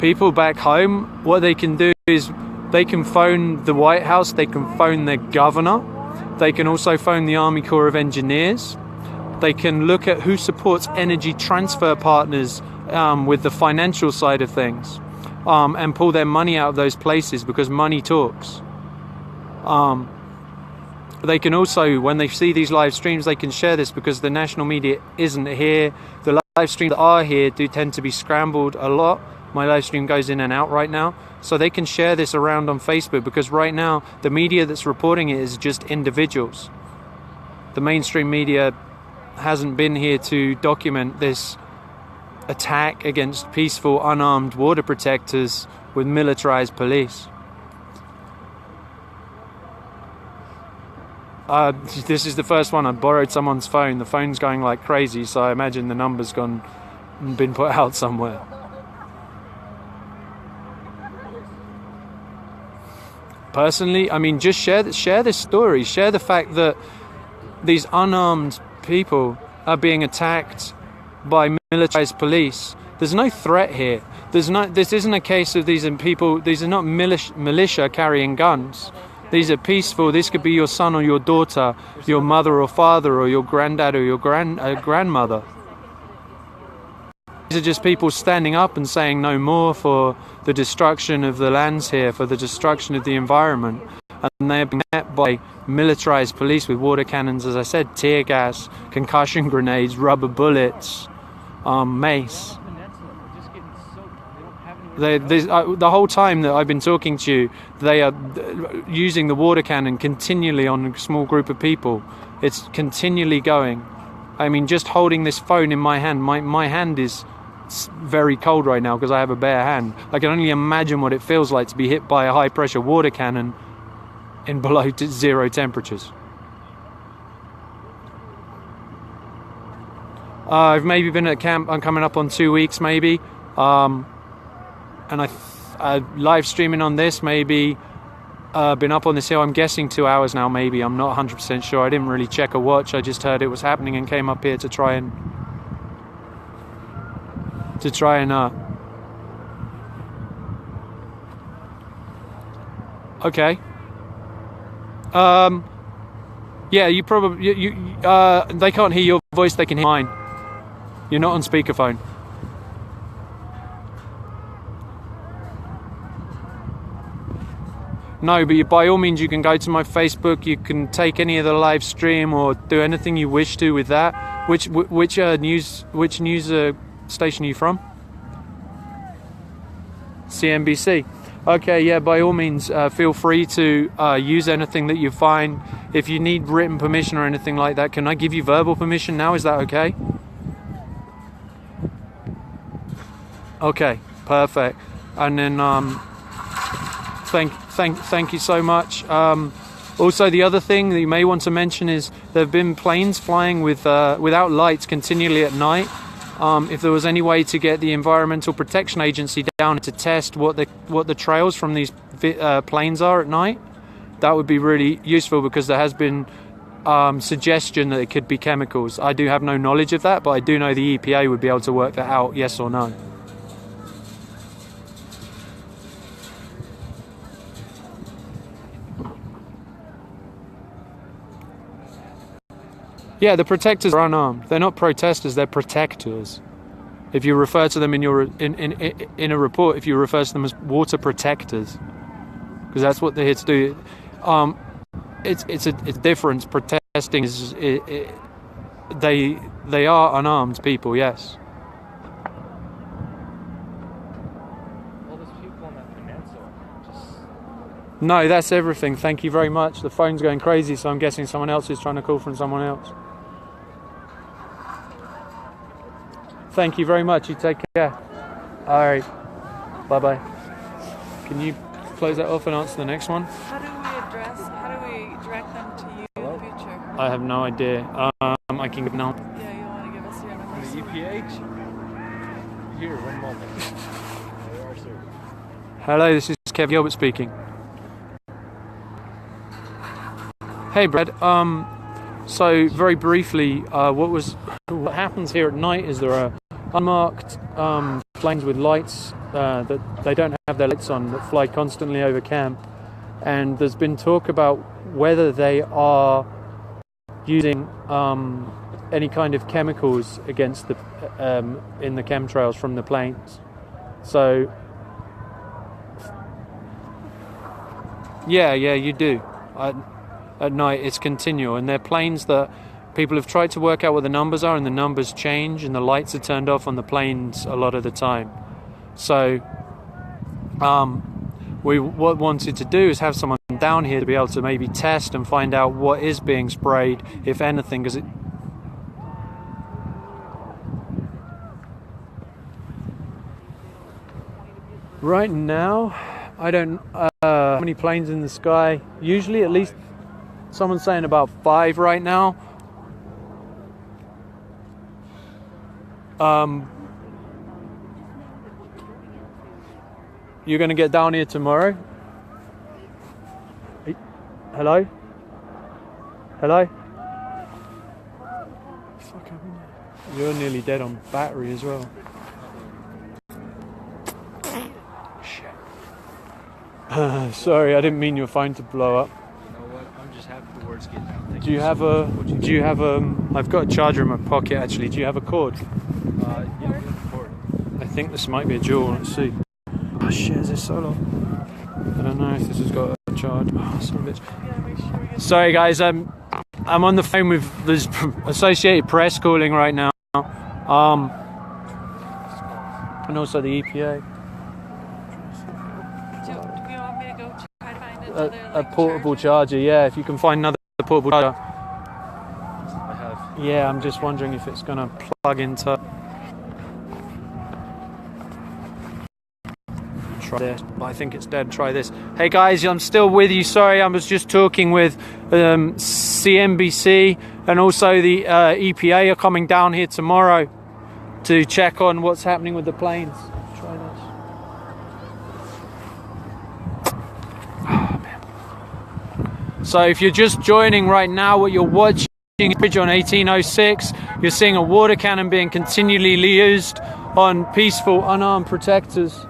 People back home, what they can do is they can phone the White House, they can phone their governor, they can also phone the Army Corps of Engineers. They can look at who supports energy transfer partners with the financial side of things, and pull their money out of those places because money talks. They can also, when they see these live streams, they can share this because the national media isn't here. The live streams that are here do tend to be scrambled a lot. My live stream goes in and out right now, so they can share this around on Facebook, because right now the media that's reporting it is just individuals. The mainstream media hasn't been here to document this attack against peaceful, unarmed water protectors with militarized police. This is the first one. I borrowed someone's phone. The phone's going like crazy, so I imagine the number's been put out somewhere. Personally, I mean, just share this story. Share the fact that these unarmed people are being attacked by militarized police. There's no threat here. This isn't a case of these are not militia carrying guns. These are peaceful. This could be your son or your daughter, your mother or father, or your granddad or your grandmother. These are just people standing up and saying no more for the destruction of the lands here, for the destruction of the environment. And they're being met by militarized police with water cannons, as I said, tear gas, concussion grenades, rubber bullets, mace. The whole time that I've been talking to you, they are using the water cannon continually on a small group of people. It's continually going. I mean, just holding this phone in my hand, my hand is very cold right now because I have a bare hand. I can only imagine what it feels like to be hit by a high pressure water cannon in below zero temperatures. I've maybe been at camp. I'm coming up on 2 weeks maybe. And I live streaming on this, maybe been up on this hill, I'm guessing 2 hours now maybe. I'm not 100% sure. I didn't really check a watch. I just heard it was happening and came up here to try and okay. Yeah, you probably they can't hear your voice, they can hear mine. You're not on speakerphone. No, but by all means you can go to my Facebook, you can take any of the live stream or do anything you wish to with that. Which news station are you from? CNBC. Okay, yeah, by all means feel free to use anything that you find. If you need written permission or anything like that, can I give you verbal permission now? Is that okay? Okay, perfect. And then thank you so much. Also, the other thing that you may want to mention is there have been planes flying without lights continually at night. If there was any way to get the Environmental Protection Agency down to test what the trails from these planes are at night, that would be really useful, because there has been suggestion that it could be chemicals. I do have no knowledge of that, but I do know the EPA would be able to work that out, yes or no. Yeah, the protectors are unarmed. They're not protesters, they're protectors. If you refer to them in a report, if you refer to them as water protectors, because that's what they're here to do. It's a difference. Protesting is they are unarmed people, yes. All those people on that peninsula just... No, that's everything. Thank you very much. The phone's going crazy, so I'm guessing someone else is trying to call from someone else. Thank you very much. You take care. All right. Bye-bye. Can you close that off and answer the next one? How do we direct them to you in the future? I have no idea. I can give now. Yeah, you want to give us your number? The EPH? Here, 1 moment. There are, sir. Hello, this is Kevin Gilbert speaking. Hey, Brad. So very briefly, what happens here at night is there are unmarked planes with lights that they don't have their lights on, that fly constantly over camp, and there's been talk about whether they are using any kind of chemicals against the in the chemtrails from the planes. So yeah, you do. At night it's continual, and they're planes that people have tried to work out what the numbers are, and the numbers change, and the lights are turned off on the planes a lot of the time. So we wanted to do is have someone down here to be able to maybe test and find out what is being sprayed, if anything, because it. Right now, I don't how many planes in the sky. Usually, at least someone's saying about 5 right now. You're gonna get down here tomorrow? Hello? Hello? Fuck, you're nearly dead on battery as well. Shit. Sorry, I didn't mean your phone to blow up. You know what? I'm just happy the words get down. Do you have a? Do you have a? I've got a charger in my pocket actually. Do you have a cord? Yeah, cord. I think this might be a dual. Let's see. Oh shit! Is this solo? I don't know if this has got a charge. Oh, son of a bitch. Sorry guys, I'm on the phone with the Associated Press calling right now. And also the EPA. Do you want me to go try to find another A portable charger, yeah. If you can find another portable charger. I have. Yeah, I'm just wondering if it's gonna plug into. Try this, but I think it's dead. Try this. Hey guys, I'm still with you. Sorry, I was just talking with CNBC, and also the EPA are coming down here tomorrow to check on what's happening with the planes. Try this. Oh, man. So if you're just joining right now, what you're watching is bridge on 1806. You're seeing a water cannon being continually used on peaceful, unarmed protectors.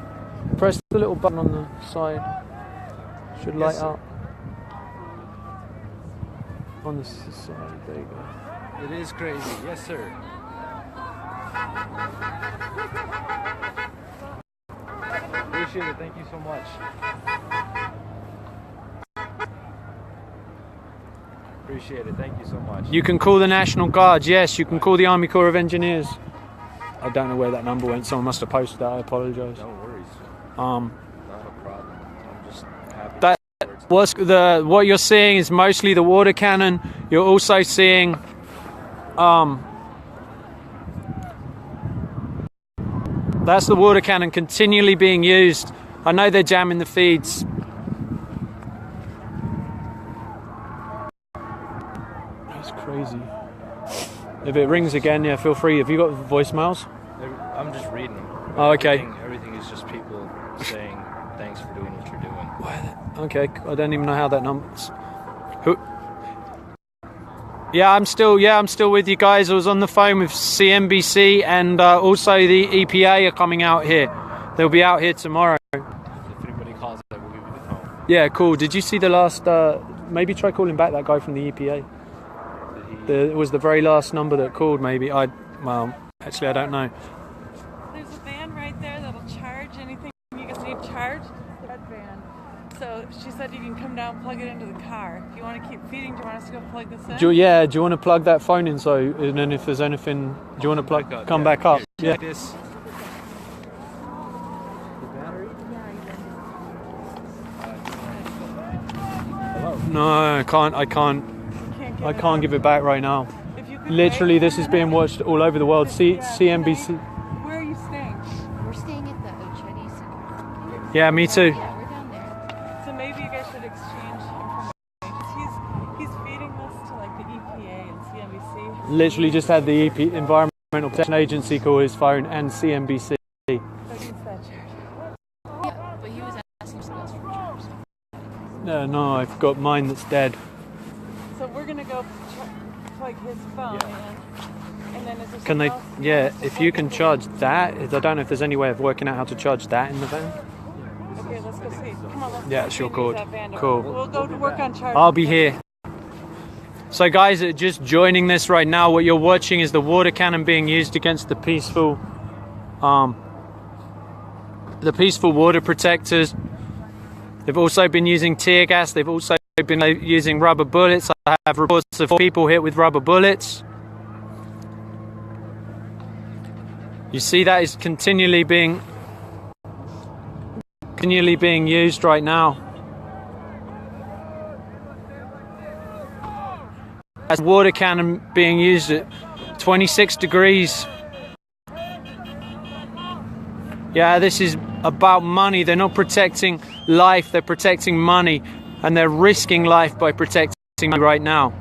Press the little button on the side. Should light up. On the side, there you go. It is crazy. Yes, sir. Appreciate it. Thank you so much. Appreciate it. Thank you so much. You can call the National Guard. Yes, you can call the Army Corps of Engineers. I don't know where that number went. Someone must have posted that. I apologise. No worries. Um, Not a problem. I'm just happy. that what you're seeing is mostly the water cannon. You're also seeing that's the water cannon continually being used. I know they're jamming the feeds. That's crazy. If it rings again, yeah, feel free. Have you got voicemails? I'm just reading them. Oh, okay. Everything is just people saying thanks for doing what you're doing. Okay, I don't even know how that number's. Who? Yeah, I'm still with you guys. I was on the phone with CNBC, and also the EPA are coming out here. They'll be out here tomorrow. If anybody calls, I will leave it at home. Yeah, cool. Did you see the last? Maybe try calling back that guy from the EPA. It was the very last number that called. Maybe well, actually, I don't know. There's a van right there that'll charge anything you guys need charged. That van. So she said you can come down and plug it into the car. If you want to keep feeding, do you want us to go plug this in? Do you want to plug that phone in? So, and then if there's anything, do you want to plug? Come back up. Yeah. This. No, I can't. I can't give it back right now. If you could Literally, wait. this is being watched all over the world. CNBC. Where are you staying? We're staying at the Chinese Center. Yeah, me too. Yeah, we're down there. So maybe you guys should exchange information. He's feeding this to like the EPA and CNBC. Literally, just had the Environmental Protection Agency call his phone and CNBC. So he's that charge. Yeah, but he was asking something else for charge. No, I've got mine that's dead. So we're gonna go plug his phone in, and then is there Can they? something else? Yeah, if you can charge that. I don't know if there's any way of working out how to charge that in the van. Okay, let's go see. Come on, let's Yeah, go it's your see code. that van to Cool. work. We'll go to work on charge. I'll be here. So guys that are just joining this right now, what you're watching is the water cannon being used against the peaceful water protectors. They've also been using tear gas. They've also they've been using rubber bullets. I have reports of people hit with rubber bullets. You see that is continually being used right now. As water cannon being used at 26 degrees. Yeah, this is about money. They're not protecting life, they're protecting money, and they're risking life by protecting money right now.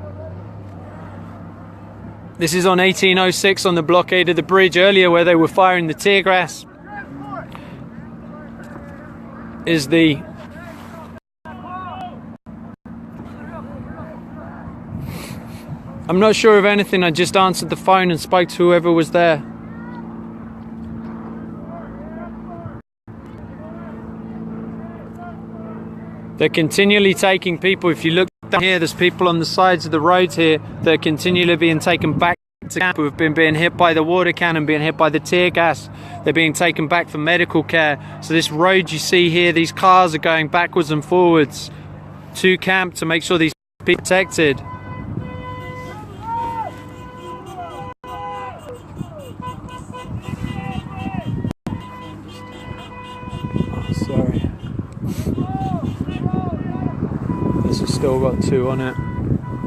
This is on 1806 on the blockade of the bridge earlier where they were firing the tear gas. Is the I'm not sure of anything. I just answered the phone and spoke to whoever was there. They're continually taking people. If you look down here, there's people on the sides of the roads here that are continually being taken back to camp who have been being hit by the water cannon, being hit by the tear gas. They're being taken back for medical care. So this road you see here, these cars are going backwards and forwards to camp to make sure these people are protected. Oh, sorry. This has still got 2 on it.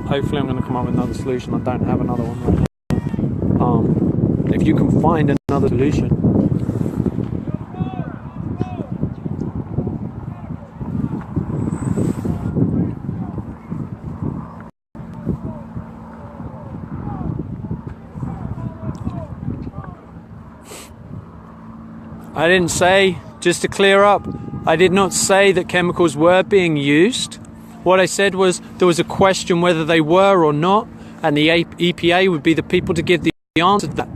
Hopefully I'm going to come up with another solution. I don't have another one right now. If you can find another solution. I didn't say, just to clear up, I did not say that chemicals were being used. What I said was there was a question whether they were or not, and the EPA would be the people to give the answer to that.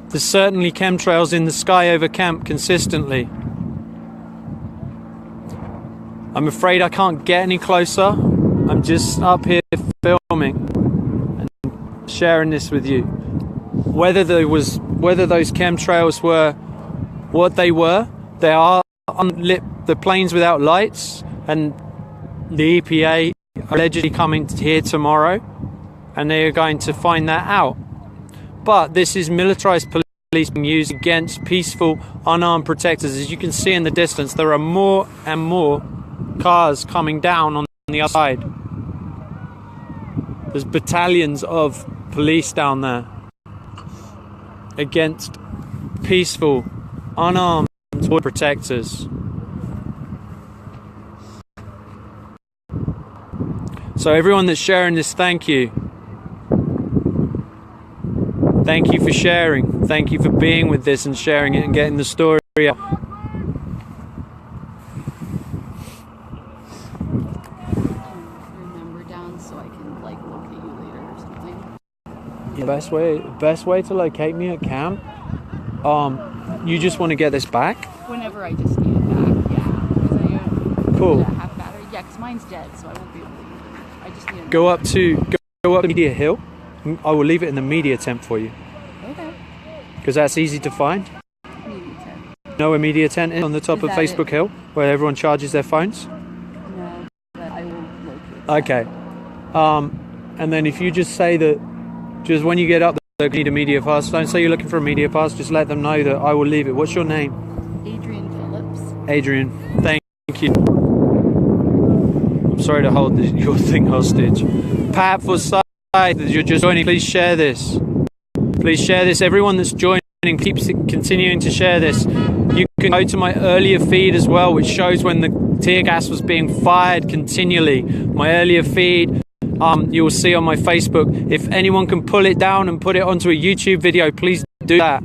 There's certainly chemtrails in the sky over camp consistently. I'm afraid I can't get any closer. I'm just up here filming and sharing this with you. Whether those chemtrails were what they were, they are unlit, the planes without lights, and the EPA are allegedly coming here tomorrow, and they are going to find that out. But this is militarized police being used against peaceful, unarmed protectors. As you can see in the distance, there are more and more cars coming down on the other side. There's battalions of police down there against peaceful, unarmed protectors. So everyone that's sharing this, thank you. Thank you for sharing. Thank you for being with this and sharing it and getting the story out. Remember down so I can like locate you later or something. The best way to locate me at camp. You just want to get this back? Whenever I just need it back, yeah. Because Cool. half battery. Yeah, because mine's dead, so I won't be able to use it. I just need it. Go up to Media Hill. I will leave it in the media tent for you. Okay. Because that's easy to find. Media tent. Know where Media Tent is on the top Is of that Facebook it? Hill, where everyone charges their phones. No, but I will locate that. Okay. And then if you just say that, just when you get up there, you need a media pass. Don't say you're looking for a media pass. Just let them know that I will leave it. What's your name? Adrian Phillips. Adrian. Thank you. I'm sorry to hold your thing hostage. Pat for side, you're just joining. Please share this. Please share this. Everyone that's joining, keep continuing to share this. You can go to my earlier feed as well, which shows when the tear gas was being fired continually. My earlier feed, you will see on my Facebook. If anyone can pull it down and put it onto a YouTube video, please do that.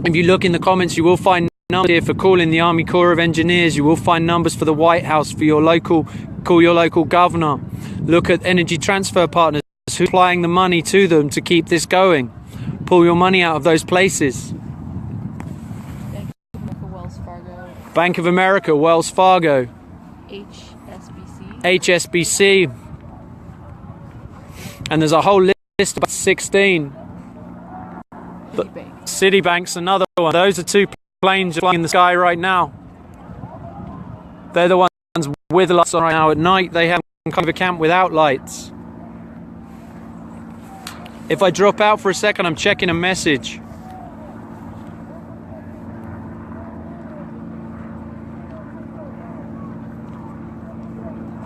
If you look in the comments, you will find numbers here for calling the Army Corps of Engineers. You will find numbers for the White House, for your local, call your local governor. Look at energy transfer partners, who's applying the money to them to keep this going. Pull your money out of those places. Wells Fargo. Bank of America, Wells Fargo, HSBC. HSBC. And there's a whole list, about 16. Citibank. Citibank's another one. Those are 2 planes flying in the sky right now. They're the ones with lights on right now. At night, they have kind of a camp without lights. If I drop out for a second, I'm checking a message.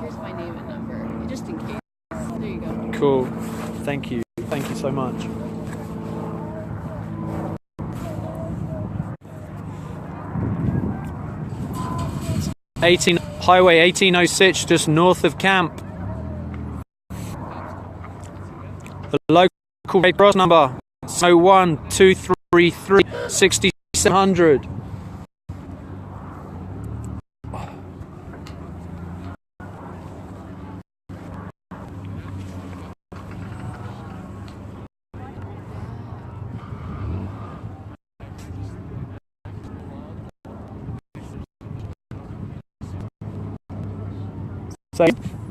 Here's my name and number, just in case. There you go. Cool. Thank you. Thank you so much. Highway 1806, just north of camp. The local Red Cross number 01-233 6700. Same.